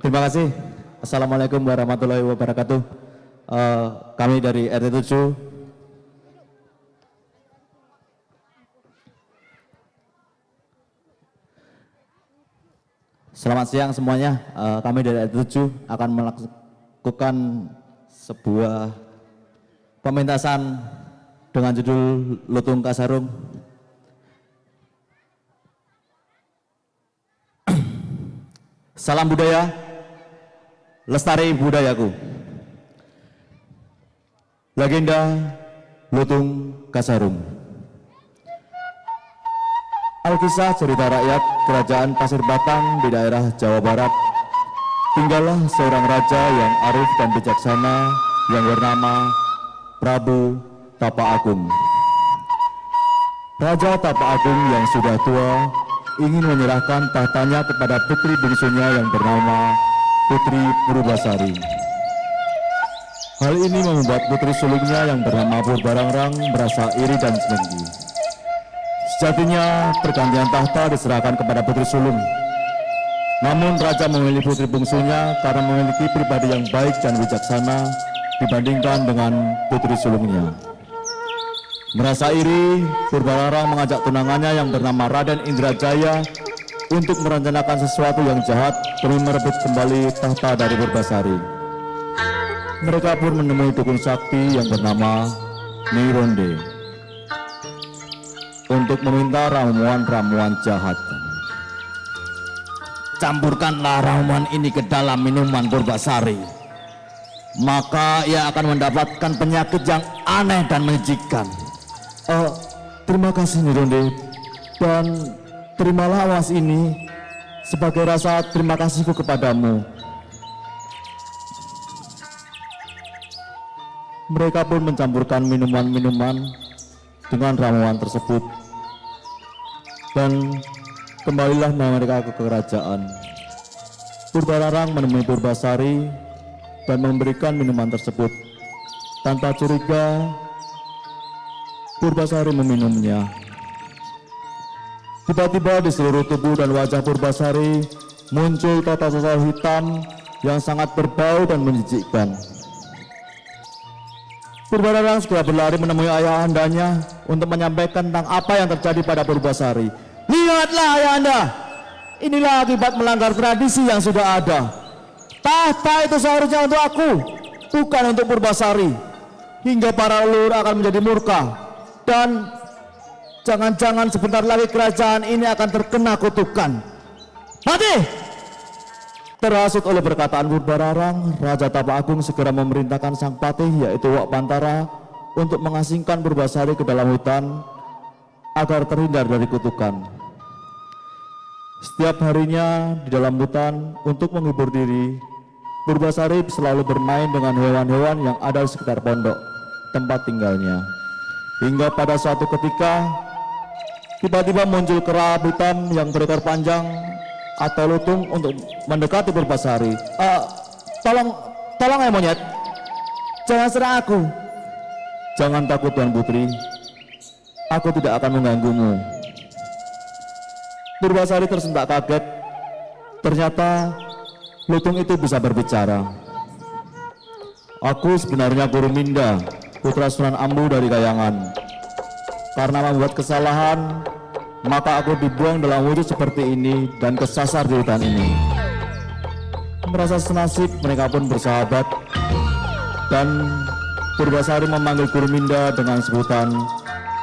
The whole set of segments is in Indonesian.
Terima kasih. Assalamualaikum warahmatullahi wabarakatuh. Kami dari RT 7 Selamat siang semuanya. Kami dari RT 7 akan melakukan sebuah pementasan dengan judul Lutung Kasarung. Salam budaya, lestari budayaku. Legenda Lutung Kasarung. Alkisah cerita rakyat kerajaan Pasir Batang di daerah Jawa Barat. Tinggallah seorang raja yang arif dan bijaksana yang bernama Prabu Tapa Agung. Raja Tapa Agung yang sudah tua ingin menyerahkan tahtanya kepada putri bungsunya yang bernama Putri Purbasari. Hal ini membuat putri sulungnya yang bernama Purbarangrang merasa iri dan dengki. Sejatinya pergantian tahta diserahkan kepada putri sulung. Namun raja memilih putri bungsunya karena memiliki pribadi yang baik dan bijaksana dibandingkan dengan putri sulungnya. Merasa iri, Purbarangrang mengajak tunangannya yang bernama Raden Indrajaya untuk merencanakan sesuatu yang jahat demi merebut kembali tahta dari Purbasari. Mereka pun menemui dukun sakti yang bernama Nyi Ronde untuk meminta ramuan-ramuan jahat. Campurkanlah ramuan ini ke dalam minuman Purbasari, maka ia akan mendapatkan penyakit yang aneh dan menjijikan. Terima kasih Nyi Ronde, dan terimalah awas ini sebagai rasa terima kasihku kepadamu. Mereka pun mencampurkan minuman-minuman dengan ramuan tersebut, dan kembalilah mereka ke kerajaan. Purbarangrang menemui Purbasari dan memberikan minuman tersebut. Tanpa curiga, Purbasari meminumnya. Tiba-tiba di seluruh tubuh dan wajah Purbasari muncul tata-tata hitam yang sangat berbau dan menjijikkan. Purbarangrang segera berlari menemui ayahandanya untuk menyampaikan tentang apa yang terjadi pada Purbasari. Lihatlah ayahanda, inilah akibat melanggar tradisi yang sudah ada. Tahta itu seharusnya untuk aku, bukan untuk Purbasari. Hingga para leluhur akan menjadi murka, dan jangan-jangan sebentar lagi kerajaan ini akan terkena kutukan. Mati! Terhasut oleh perkataan Purbarangrang, Raja Tapa Agung segera memerintahkan sang patih yaitu Wak Pantara untuk mengasingkan Purbasari ke dalam hutan agar terhindar dari kutukan. Setiap harinya di dalam hutan untuk menghibur diri, Purbasari selalu bermain dengan hewan-hewan yang ada di sekitar pondok tempat tinggalnya. Hingga pada suatu ketika tiba-tiba muncul kera hitam yang berekor panjang atau lutung untuk mendekati Purbasari. Tolong ya monyet, jangan serang aku. Jangan takut Tuan Putri, aku tidak akan mengganggumu. Purbasari tersentak kaget, ternyata lutung itu bisa berbicara. Aku sebenarnya Guruminda, putra Sunan Ambu dari Kayangan. Karena membuat kesalahan, maka aku dibuang dalam wujud seperti ini dan kesasar di hutan ini. Merasa senasib, mereka pun bersahabat, dan Purbasari memanggil Guruminda dengan sebutan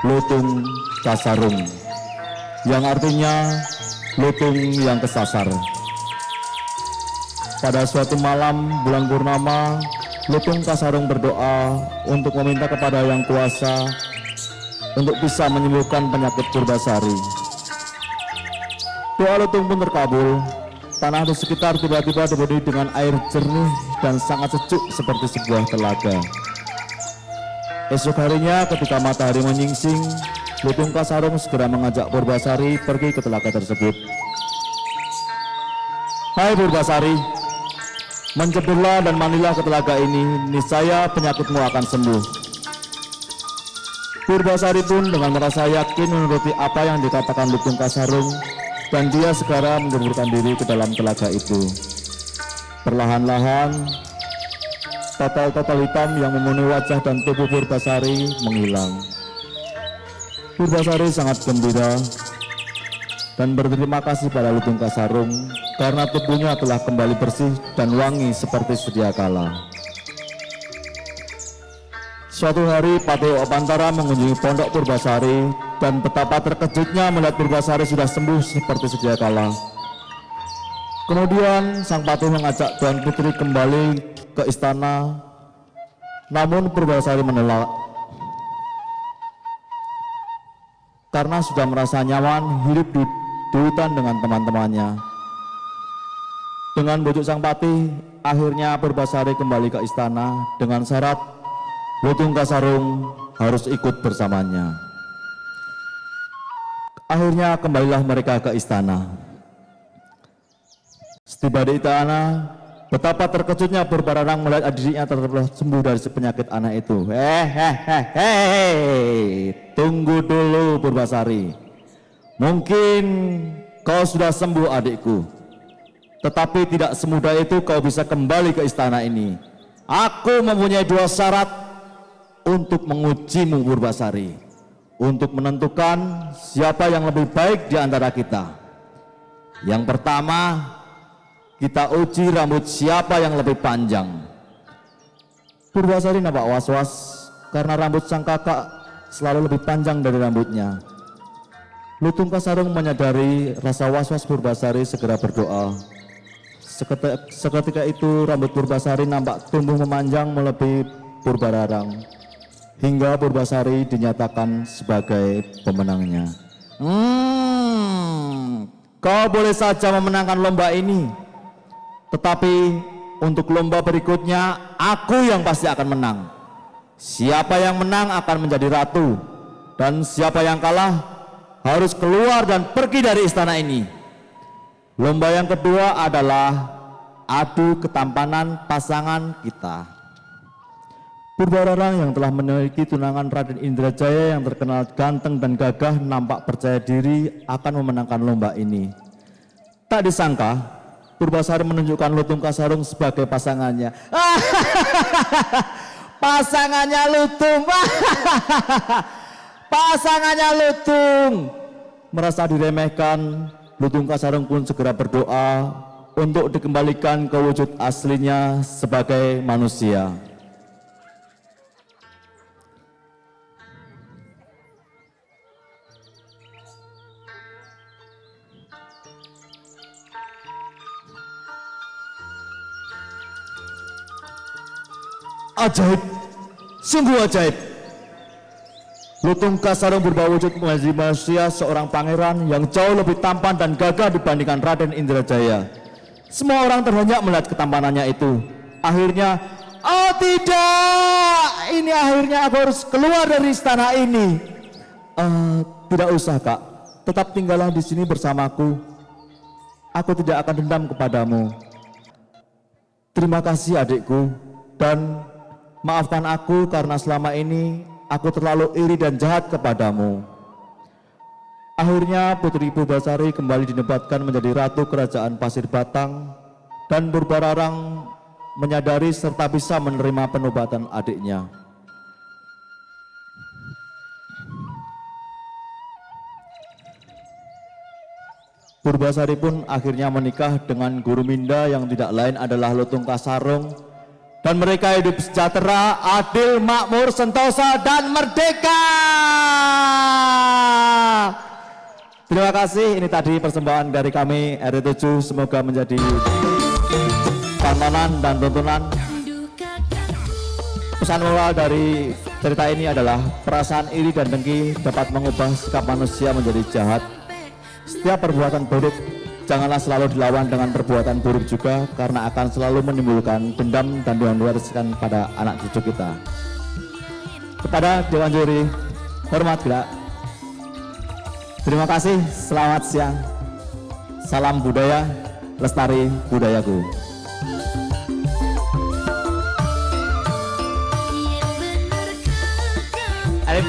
Lutung Kasarung, yang artinya lutung yang kesasar. Pada suatu malam bulan purnama, Lutung Kasarung berdoa untuk meminta kepada Yang Kuasa untuk bisa menyembuhkan penyakit Purbasari. Doa Lutung pun terkabul. Tanah di sekitar tiba-tiba dipenuhi dengan air jernih dan sangat sejuk seperti sebuah telaga. Esok harinya ketika matahari menyingsing, Lutung Kasarung segera mengajak Purbasari pergi ke telaga tersebut. Hai Purbasari, menceburlah dan mandilah ke telaga ini, niscaya penyakitmu akan sembuh. Purbasari pun dengan merasa yakin menuruti apa yang dikatakan Lutung Kasarung, dan dia segera menjeburkan diri ke dalam telaga itu. Perlahan-lahan total hitam yang memenuhi wajah dan tubuh Purbasari menghilang. Purbasari sangat gembira dan berterima kasih pada Lutung Kasarung karena tubuhnya telah kembali bersih dan wangi seperti sedia kala. Suatu hari Patih Opantara mengunjungi pondok Purbasari dan betapa terkejutnya melihat Purbasari sudah sembuh seperti sedia kala. Kemudian sang Patih mengajak Tuan Putri kembali ke istana, namun Purbasari menolak karena sudah merasa nyaman hidup di hutan dengan teman-temannya. Dengan bujuk sang Patih, akhirnya Purbasari kembali ke istana dengan syarat Lutung Kasarung harus ikut bersamanya. Akhirnya kembalilah mereka ke istana. Setiba di istana, betapa terkejutnya Purbararang melihat adiknya telah sembuh dari penyakit anak itu. Tunggu dulu Purbasari. Mungkin kau sudah sembuh adikku, tetapi tidak semudah itu kau bisa kembali ke istana ini. Aku mempunyai dua syarat untuk mengujimu Purbasari, untuk menentukan siapa yang lebih baik di antara kita. Yang pertama, kita uji rambut siapa yang lebih panjang. Purbasari nampak was-was karena rambut sang kakak selalu lebih panjang dari rambutnya. Lutung Kasarung menyadari rasa was-was Purbasari, segera berdoa. Seketika itu rambut Purbasari nampak tumbuh memanjang melebihi Purbararang, hingga Purbasari dinyatakan sebagai pemenangnya. Kau boleh saja memenangkan lomba ini, tetapi untuk lomba berikutnya aku yang pasti akan menang. Siapa yang menang akan menjadi ratu, dan siapa yang kalah harus keluar dan pergi dari istana ini. Lomba yang kedua adalah adu ketampanan pasangan kita. Purbararang yang telah memiliki tunangan Raden Indrajaya yang terkenal ganteng dan gagah nampak percaya diri akan memenangkan lomba ini. Tak disangka Purbasari menunjukkan Lutung Kasarung sebagai pasangannya. Pasangannya Lutung. Pasangannya Lutung. Merasa diremehkan, Lutung Kasarung pun segera berdoa untuk dikembalikan ke wujud aslinya sebagai manusia. Ajaib, sungguh ajaib. Lutung Kasarung berubah wujud menjadi manusia, seorang pangeran yang jauh lebih tampan dan gagah dibandingkan Raden Indrajaya. Semua orang terhenyak melihat ketampanannya itu. Akhirnya, oh tidak, ini akhirnya aku harus keluar dari istana ini. Tidak usah kak, tetap tinggallah di sini bersamaku. Aku tidak akan dendam kepadamu. Terima kasih adikku, dan maafkan aku karena selama ini aku terlalu iri dan jahat kepadamu. Akhirnya Putri Purbasari kembali dinobatkan menjadi Ratu Kerajaan Pasir Batang, dan Purbararang menyadari serta bisa menerima penobatan adiknya. Purbasari pun akhirnya menikah dengan Guru Minda yang tidak lain adalah Lutung Kasarung. Dan mereka hidup sejahtera, adil, makmur, sentosa, dan merdeka. Terima kasih, ini tadi persembahan dari kami RT7, semoga menjadi tontonan dan tuntunan. Pesan moral dari cerita ini adalah perasaan iri dan dengki dapat mengubah sikap manusia menjadi jahat. Setiap perbuatan buruk janganlah selalu dilawan dengan perbuatan buruk juga, karena akan selalu menimbulkan dendam dan diwariskan pada anak cucu kita. Kepada Dewan Juri, hormat gerak. Terima kasih, selamat siang. Salam budaya, lestari budayaku. Arif,